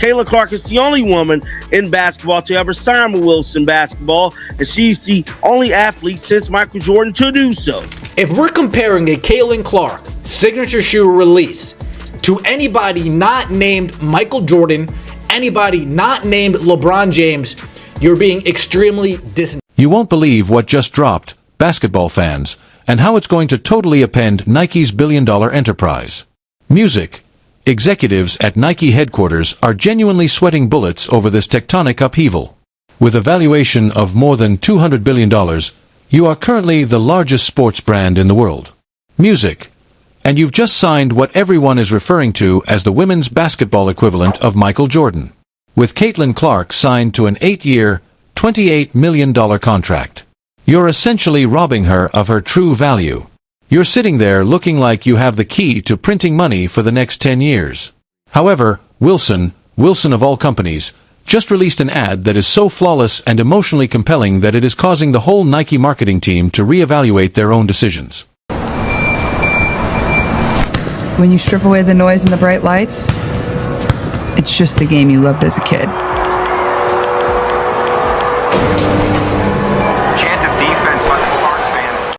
Caitlin Clark is the only woman in basketball to ever sign with Wilson Basketball, and she's the only athlete since Michael Jordan to do so. If we're comparing a Caitlin Clark signature shoe release to anybody not named Michael Jordan, anybody not named LeBron James, you're being extremely disingenuous. You won't believe what just dropped, basketball fans, and how it's going to totally upend Nike's billion-dollar enterprise. Music. Executives at Nike headquarters are genuinely sweating bullets over this tectonic upheaval. With a valuation of more than $200 billion, you are currently the largest sports brand in the world. Music. And you've just signed what everyone is referring to as the women's basketball equivalent of Michael Jordan. With Caitlin Clark signed to an 8-year, $28 million contract. You're essentially robbing her of her true value. You're sitting there looking like you have the key to printing money for the next 10 years. However, Wilson of all companies, just released an ad that is so flawless and emotionally compelling that it is causing the whole Nike marketing team to reevaluate their own decisions. When you strip away the noise and the bright lights, it's just the game you loved as a kid.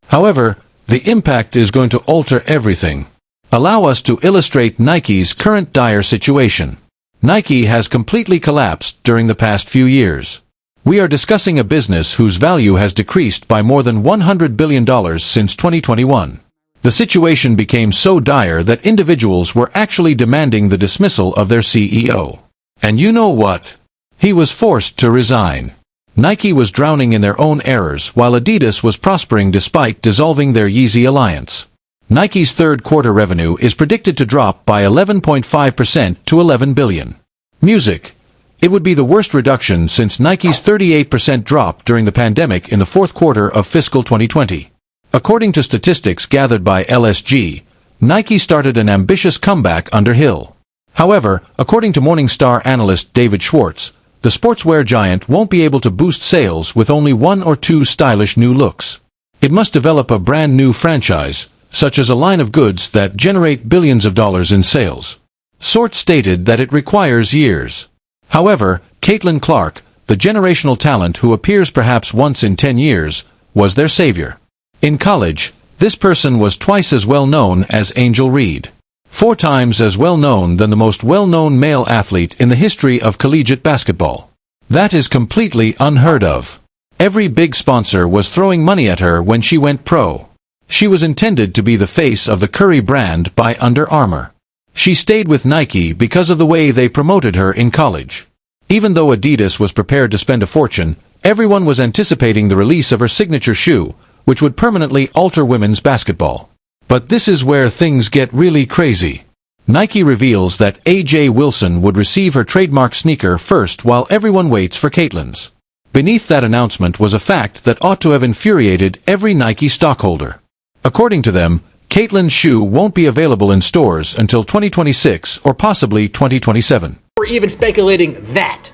However, the impact is going to alter everything. Allow us to illustrate Nike's current dire situation. Nike has completely collapsed during the past few years. We are discussing a business whose value has decreased by more than $100 billion since 2021. The situation became so dire that individuals were actually demanding the dismissal of their CEO. And you know what? He was forced to resign. Nike was drowning in their own errors while Adidas was prospering despite dissolving their Yeezy alliance. Nike's third quarter revenue is predicted to drop by 11.5% to $11 billion. Music. It would be the worst reduction since Nike's 38% drop during the pandemic in the fourth quarter of fiscal 2020. According to statistics gathered by LSG, Nike started an ambitious comeback under Hill. However, according to Morningstar analyst David Schwartz, the sportswear giant won't be able to boost sales with only one or two stylish new looks. It must develop a brand new franchise, such as a line of goods that generate billions of dollars in sales. Sorts stated that it requires years. However, Caitlin Clark, the generational talent who appears perhaps once in 10 years, was their savior. In college, this person was twice as well known as Angel Reed. 4 times as well known than the most well-known male athlete in the history of collegiate basketball. That is completely unheard of. Every big sponsor was throwing money at her when she went pro. She was intended to be the face of the Curry brand by Under Armour. She stayed with Nike because of the way they promoted her in college. Even though Adidas was prepared to spend a fortune, everyone was anticipating the release of her signature shoe, which would permanently alter women's basketball. But this is where things get really crazy. Nike reveals that A.J. Wilson would receive her trademark sneaker first while everyone waits for Caitlin's. Beneath that announcement was a fact that ought to have infuriated every Nike stockholder. According to them, Caitlin's shoe won't be available in stores until 2026 or possibly 2027. We're even speculating that.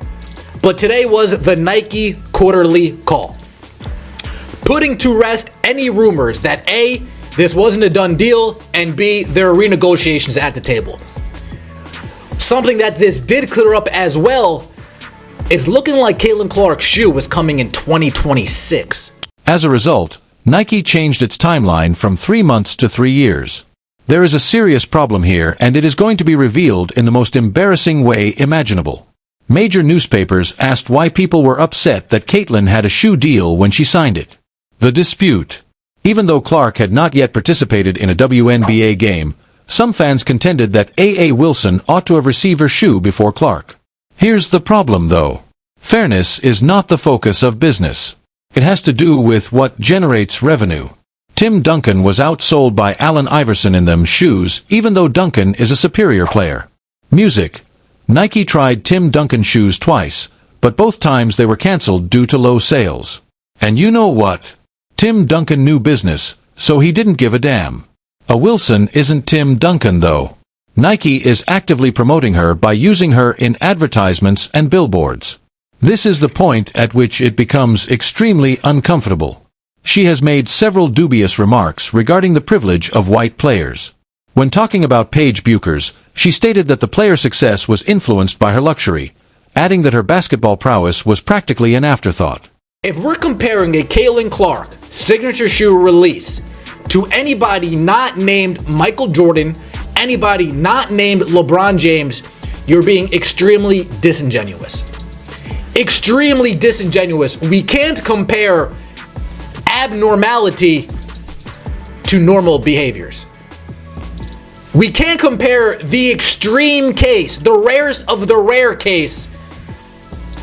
But today was the Nike quarterly call, putting to rest any rumors that A, this wasn't a done deal, and B, there are renegotiations at the table. Something that this did clear up as well, it's looking like Caitlin Clark's shoe was coming in 2026. As a result, Nike changed its timeline from 3 months to 3 years. There is a serious problem here, and it is going to be revealed in the most embarrassing way imaginable. Major newspapers asked why people were upset that Caitlin had a shoe deal when she signed it. The dispute. Even though Clark had not yet participated in a WNBA game, some fans contended that A.A. Wilson ought to have received her shoe before Clark. Here's the problem, though. Fairness is not the focus of business. It has to do with what generates revenue. Tim Duncan was outsold by Allen Iverson in them shoes, even though Duncan is a superior player. Music. Nike tried Tim Duncan shoes twice, but both times they were canceled due to low sales. And you know what? Tim Duncan knew business, so he didn't give a damn. A Wilson isn't Tim Duncan, though. Nike is actively promoting her by using her in advertisements and billboards. This is the point at which it becomes extremely uncomfortable. She has made several dubious remarks regarding the privilege of white players. When talking about Paige Buchers, she stated that the player's success was influenced by her luxury, adding that her basketball prowess was practically an afterthought. If we're comparing a Caitlin Clark signature shoe release to anybody not named Michael Jordan, anybody not named LeBron James, you're being extremely disingenuous. Extremely disingenuous. We can't compare abnormality to normal behaviors. We can't compare the extreme case, the rarest of the rare case,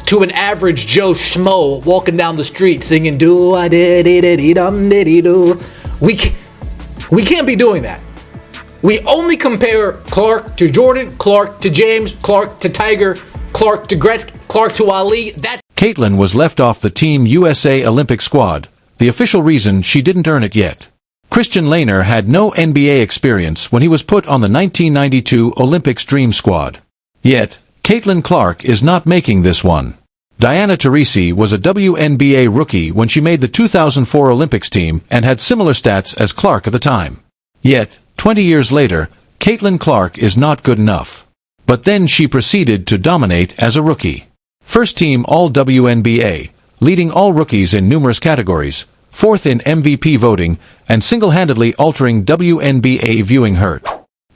to an average Joe Schmo walking down the street singing do I did it dum diddy do. We can't be doing that. We only compare Clark to Jordan, Clark to James, Clark to Tiger, Clark to Gretzky, Clark to Ali. That's Caitlin was left off the Team USA Olympic squad, the official reason she didn't earn it yet. Christian Laettner had no NBA experience when he was put on the 1992 Olympics Dream Squad. Yet, Caitlin Clark is not making this one. Diana Taurasi was a WNBA rookie when she made the 2004 Olympics team and had similar stats as Clark at the time. Yet, 20 years later, Caitlin Clark is not good enough. But then she proceeded to dominate as a rookie. First team All-WNBA, leading all rookies in numerous categories, fourth in MVP voting, and single-handedly altering WNBA viewing hurt.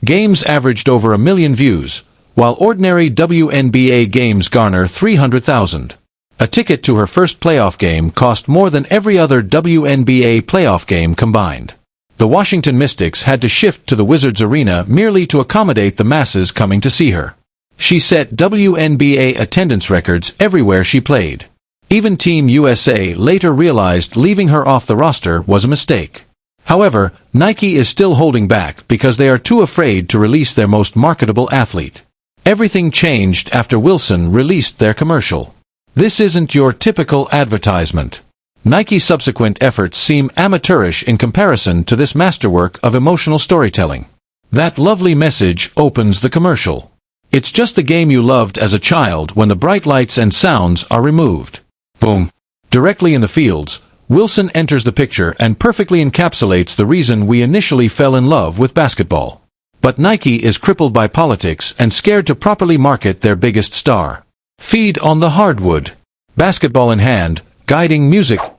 Games averaged over 1 million views, while ordinary WNBA games garner 300,000. A ticket to her first playoff game cost more than every other WNBA playoff game combined. The Washington Mystics had to shift to the Wizards arena merely to accommodate the masses coming to see her. She set WNBA attendance records everywhere she played. Even Team USA later realized leaving her off the roster was a mistake. However, Nike is still holding back because they are too afraid to release their most marketable athlete. Everything changed after Wilson released their commercial. This isn't your typical advertisement. Nike's subsequent efforts seem amateurish in comparison to this masterwork of emotional storytelling. That lovely message opens the commercial. It's just the game you loved as a child when the bright lights and sounds are removed. Boom. Directly in the fields, Wilson enters the picture and perfectly encapsulates the reason we initially fell in love with basketball. But Nike is crippled by politics and scared to properly market their biggest star. Feed on the hardwood. Basketball in hand, guiding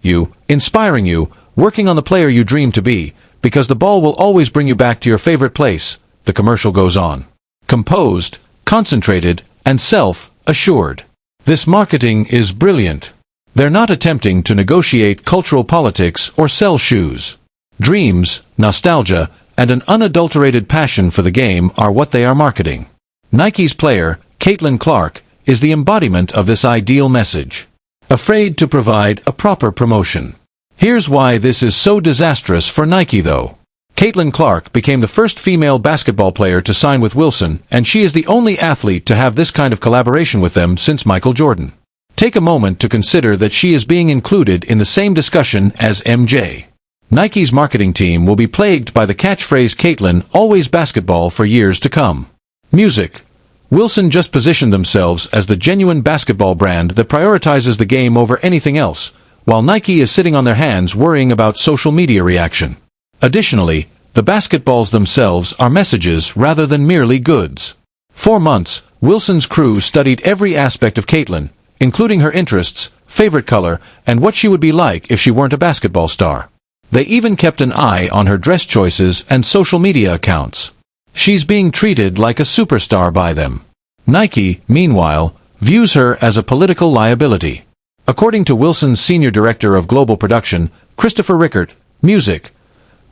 you, inspiring you, working on the player you dream to be, because the ball will always bring you back to your favorite place, the commercial goes on. Composed, concentrated, and self-assured. This marketing is brilliant. They're not attempting to negotiate cultural politics or sell shoes. Dreams, nostalgia, and an unadulterated passion for the game are what they are marketing. Nike's player, Caitlin Clark, is the embodiment of this ideal message. Afraid to provide a proper promotion. Here's why this is so disastrous for Nike though. Caitlin Clark became the first female basketball player to sign with Wilson, and she is the only athlete to have this kind of collaboration with them since Michael Jordan. Take a moment to consider that she is being included in the same discussion as MJ. Nike's marketing team will be plagued by the catchphrase Caitlin always basketball for years to come. Music. Wilson just positioned themselves as the genuine basketball brand that prioritizes the game over anything else, while Nike is sitting on their hands worrying about social media reaction. Additionally, the basketballs themselves are messages rather than merely goods. 4 months, Wilson's crew studied every aspect of Caitlin, including her interests, favorite color, and what she would be like if she weren't a basketball star. They even kept an eye on her dress choices and social media accounts. She's being treated like a superstar by them. Nike, meanwhile, views her as a political liability. According to Wilson's senior director of global production, Christopher Rickert, music,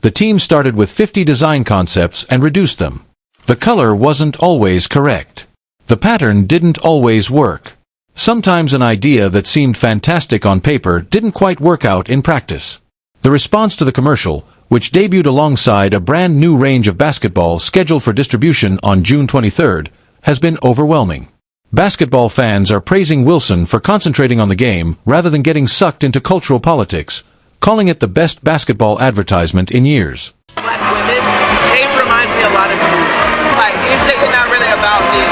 the team started with 50 design concepts and reduced them. The color wasn't always correct. The pattern didn't always work. Sometimes an idea that seemed fantastic on paper didn't quite work out in practice. The response to the commercial, which debuted alongside a brand new range of basketball scheduled for distribution on June 23rd, has been overwhelming. Basketball fans are praising Wilson for concentrating on the game rather than getting sucked into cultural politics, calling it the best basketball advertisement in years. Black women, Paige reminds me a lot of you. Like, you say you're not really about me.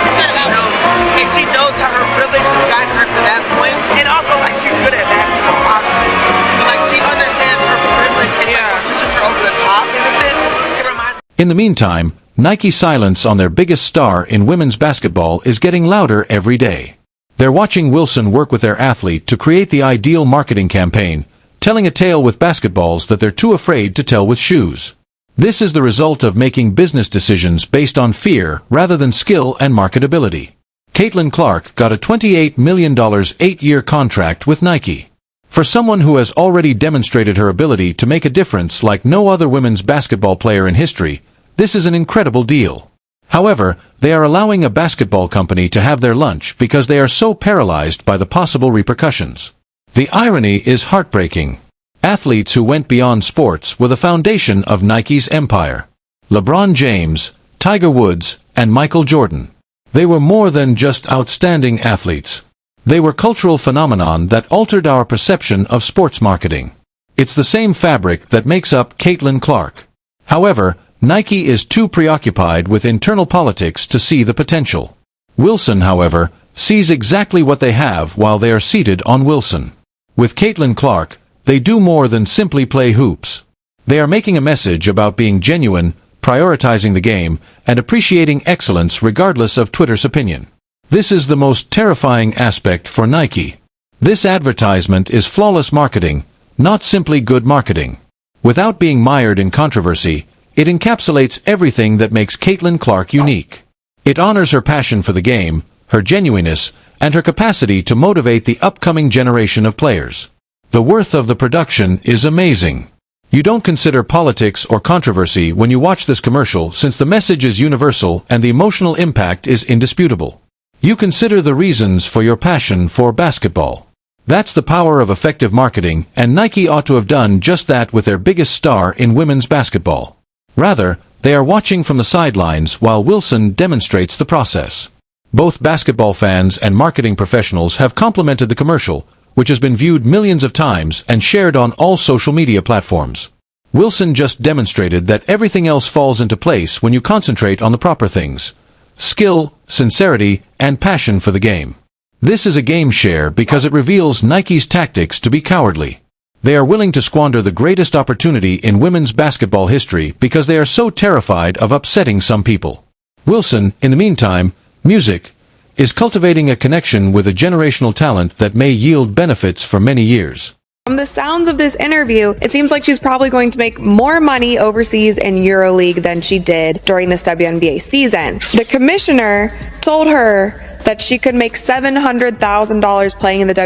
And she knows how her privilege has gotten her to that point. And also, like, she's good at basketball, obviously. But, like, she understands her privilege and like, pushes her over the top in a sense. It reminds me. In the meantime, Nike's silence on their biggest star in women's basketball is getting louder every day. They're watching Wilson work with their athlete to create the ideal marketing campaign, telling a tale with basketballs that they're too afraid to tell with shoes. This is the result of making business decisions based on fear rather than skill and marketability. Caitlin Clark got a $28 million 8-year contract with Nike. For someone who has already demonstrated her ability to make a difference like no other women's basketball player in history, this is an incredible deal. However, they are allowing a basketball company to have their lunch because they are so paralyzed by the possible repercussions. The irony is heartbreaking. Athletes who went beyond sports were the foundation of Nike's empire. LeBron James, Tiger Woods, and Michael Jordan. They were more than just outstanding athletes. They were cultural phenomenon that altered our perception of sports marketing. It's the same fabric that makes up Caitlin Clark. However, Nike is too preoccupied with internal politics to see the potential. Wilson, however, sees exactly what they have while they are seated on Wilson. With Caitlin Clark, they do more than simply play hoops. They are making a message about being genuine, prioritizing the game, and appreciating excellence regardless of Twitter's opinion. This is the most terrifying aspect for Nike. This advertisement is flawless marketing, not simply good marketing. Without being mired in controversy, it encapsulates everything that makes Caitlin Clark unique. It honors her passion for the game, her genuineness, and her capacity to motivate the upcoming generation of players. The worth of the production is amazing. You don't consider politics or controversy when you watch this commercial since the message is universal and the emotional impact is indisputable. You consider the reasons for your passion for basketball. That's the power of effective marketing, and Nike ought to have done just that with their biggest star in women's basketball. Rather, they are watching from the sidelines while Wilson demonstrates the process. Both basketball fans and marketing professionals have complimented the commercial, which has been viewed millions of times and shared on all social media platforms. Wilson just demonstrated that everything else falls into place when you concentrate on the proper things: skill, sincerity, and passion for the game. This is a game share because it reveals Nike's tactics to be cowardly. They are willing to squander the greatest opportunity in women's basketball history because they are so terrified of upsetting some people. Wilson, in the meantime, music, is cultivating a connection with a generational talent that may yield benefits for many years. From the sounds of this interview, it seems like she's probably going to make more money overseas in EuroLeague than she did during this WNBA season. The commissioner told her that she could make $700,000 playing in the